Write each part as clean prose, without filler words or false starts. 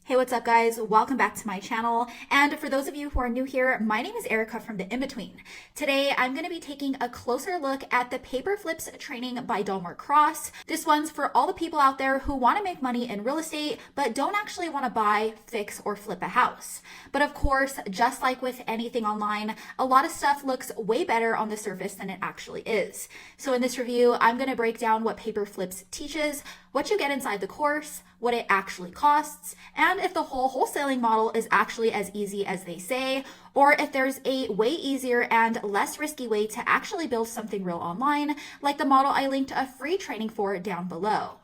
Hey, what's up guys? Welcome back to my channel. And for those of you who are new here, my name is Erica from The In-Between. Today, I'm going to be taking a closer look at the Paper Flips training by Delmar Cross. This one's for all the people out there who want to make money in real estate, but don't actually want to buy, fix, or flip a house. But of course, just like with anything online, a lot of stuff looks way better on the surface than it actually is. So in this review, I'm going to break down what Paper Flips teaches, what you get inside the course, what it actually costs, and if the whole wholesaling model is actually as easy as they say, or if there's a way easier and less risky way to actually build something real online, like the model I linked a free training for down below.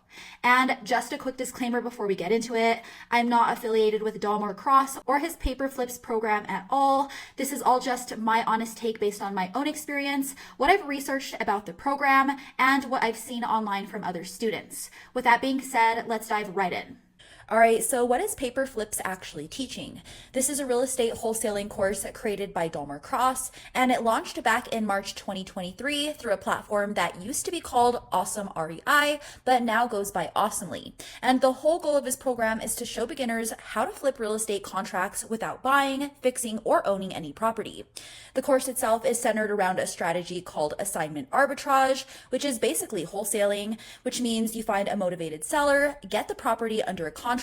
And just a quick disclaimer before we get into it, I'm not affiliated with Dolmar Cross or his Paper Flips program at all. This is all just my honest take based on my own experience, what I've researched about the program, and what I've seen online from other students. With that being said, let's dive right in. All right, so what is Paper Flips actually teaching? This is a real estate wholesaling course created by Delmar Cross, and it launched back in March 2023 through a platform that used to be called Awesome REI, but now goes by Awesomely. And the whole goal of this program is to show beginners how to flip real estate contracts without buying, fixing, or owning any property. The course itself is centered around a strategy called assignment arbitrage, which is basically wholesaling, which means you find a motivated seller, get the property under a contract,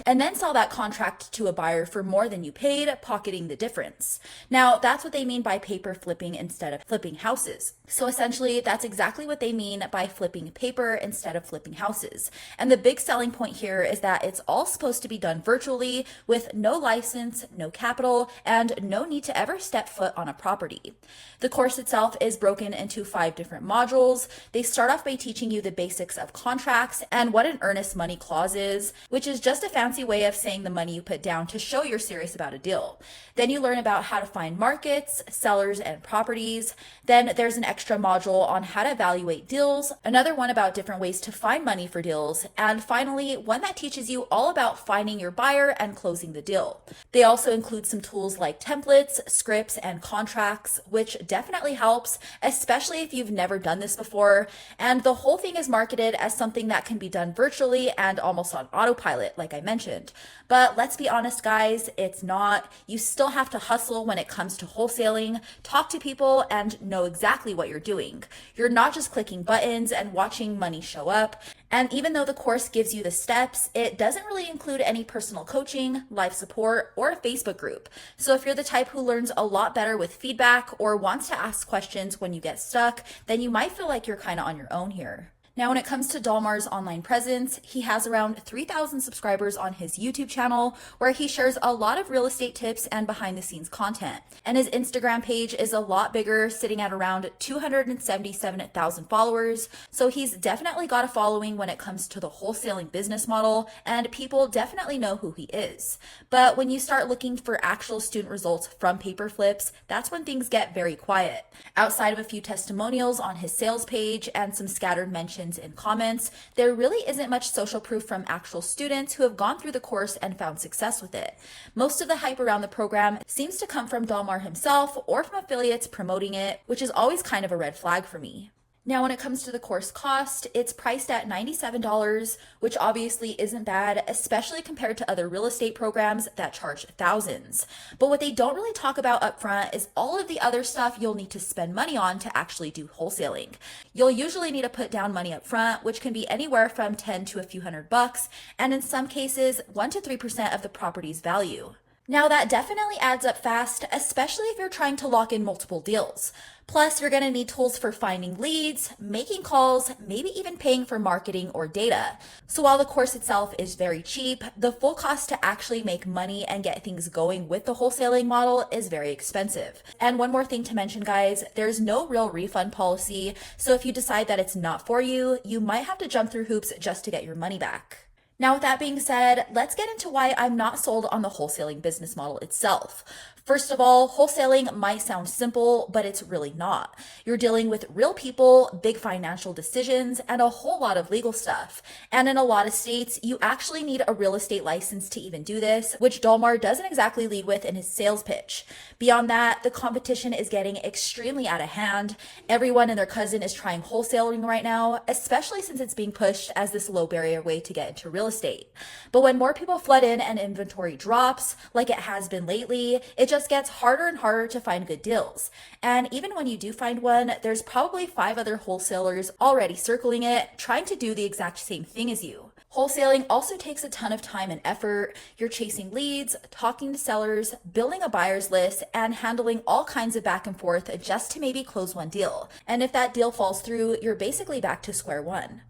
and then sell that contract to a buyer for more than you paid, pocketing the difference. Now, that's what they mean by paper flipping instead of flipping houses. So essentially, that's exactly what they mean by flipping paper instead of flipping houses. And the big selling point here is that it's all supposed to be done virtually with no license, no capital, and no need to ever step foot on a property. The course itself is broken into 5 different modules. They start off by teaching you the basics of contracts and what an earnest money clause is, which is just a fancy way of saying the money you put down to show you're serious about a deal. Then you learn about how to find markets, sellers, and properties. Then there's an extra module on how to evaluate deals, another one about different ways to find money for deals, and finally, one that teaches you all about finding your buyer and closing the deal. They also include some tools like templates, scripts, and contracts, which definitely helps, especially if you've never done this before. And the whole thing is marketed as something that can be done virtually and almost on autopilot, like I mentioned. But let's be honest, guys, it's not. You still have to hustle when it comes to wholesaling, talk to people, and know exactly what you're doing. You're not just clicking buttons and watching money show up. And even though the course gives you the steps, it doesn't really include any personal coaching, live support, or a Facebook group. So if you're the type who learns a lot better with feedback or wants to ask questions when you get stuck, then you might feel like you're kind of on your own here. Now, when it comes to Dolmar's online presence, he has around 3,000 subscribers on his YouTube channel, where he shares a lot of real estate tips and behind the scenes content. And his Instagram page is a lot bigger, sitting at around 277,000 followers. So he's definitely got a following when it comes to the wholesaling business model, and people definitely know who he is. But when you start looking for actual student results from Paper Flips, that's when things get very quiet. Outside of a few testimonials on his sales page and some scattered mentions in comments, there really isn't much social proof from actual students who have gone through the course and found success with it. Most of the hype around the program seems to come from Dolmar himself or from affiliates promoting it, which is always kind of a red flag for me. Now, when it comes to the course cost, it's priced at $97, which obviously isn't bad, especially compared to other real estate programs that charge thousands. But what they don't really talk about up front is all of the other stuff you'll need to spend money on to actually do wholesaling. You'll usually need to put down money up front, which can be anywhere from 10 to a few $100, and in some cases, 1 to 3% of the property's value. Now, that definitely adds up fast, especially if you're trying to lock in multiple deals. Plus, you're going to need tools for finding leads, making calls, maybe even paying for marketing or data. So while the course itself is very cheap, the full cost to actually make money and get things going with the wholesaling model is very expensive. And one more thing to mention, guys, there's no real refund policy. So if you decide that it's not for you, you might have to jump through hoops just to get your money back. Now, with that being said, let's get into why I'm not sold on the wholesaling business model itself. First of all, wholesaling might sound simple, but it's really not. You're dealing with real people, big financial decisions, and a whole lot of legal stuff. And in a lot of states, you actually need a real estate license to even do this, which Dolmar doesn't exactly lead with in his sales pitch. Beyond that, the competition is getting extremely out of hand. Everyone and their cousin is trying wholesaling right now, especially since it's being pushed as this low barrier way to get into real estate. But when more people flood in and inventory drops, like it has been lately, it just gets harder and harder to find good deals. And even when you do find one, there's probably 5 other wholesalers already circling it, trying to do the exact same thing as you. Wholesaling also takes a ton of time and effort. You're chasing leads, talking to sellers, building a buyer's list, and handling all kinds of back and forth just to maybe close one deal. And if that deal falls through, you're basically back to square one.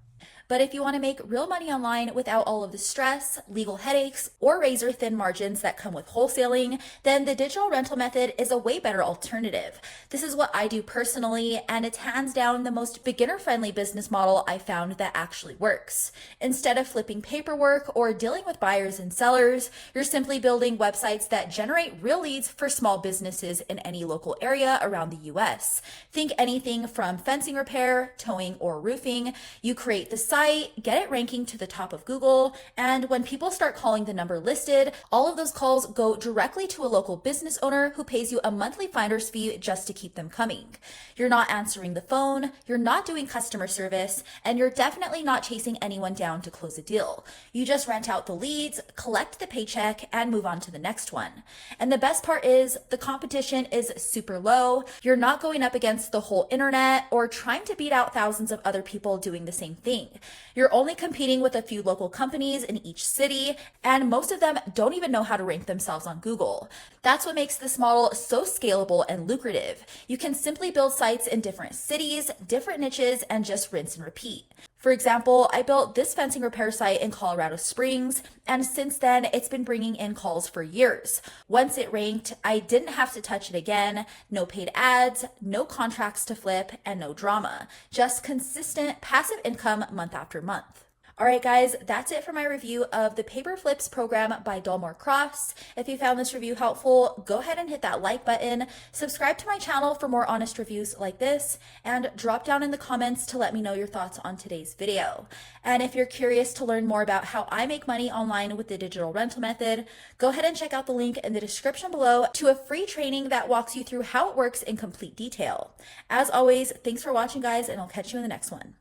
But if you want to make real money online without all of the stress, legal headaches, or razor thin margins that come with wholesaling, then the digital rental method is a way better alternative. This is what I do personally, and it's hands down the most beginner-friendly business model I found that actually works. Instead of flipping paperwork or dealing with buyers and sellers, you're simply building websites that generate real leads for small businesses in any local area around the US. Think anything from fencing repair, towing, or roofing. You create the site, get it ranking to the top of Google, and when people start calling the number listed, all of those calls go directly to a local business owner who pays you a monthly finder's fee just to keep them coming. You're not answering the phone, you're not doing customer service, and you're definitely not chasing anyone down to close a deal. You just rent out the leads, collect the paycheck, and move on to the next one. And the best part is the competition is super low. You're not going up against the whole internet or trying to beat out thousands of other people doing the same thing. You're only competing with a few local companies in each city, and most of them don't even know how to rank themselves on Google. That's what makes this model so scalable and lucrative. You can simply build sites in different cities, different niches, and just rinse and repeat. For example, I built this fencing repair site in Colorado Springs, and since then, it's been bringing in calls for years. Once it ranked, I didn't have to touch it again. No paid ads, no contracts to flip, and no drama. Just consistent passive income month after month. All right, guys, that's it for my review of the Paper Flips program by Delmar Cross. If you found this review helpful, go ahead and hit that like button, subscribe to my channel for more honest reviews like this, and drop down in the comments to let me know your thoughts on today's video. And if you're curious to learn more about how I make money online with the digital rental method, go ahead and check out the link in the description below to a free training that walks you through how it works in complete detail. As always, thanks for watching, guys, and I'll catch you in the next one.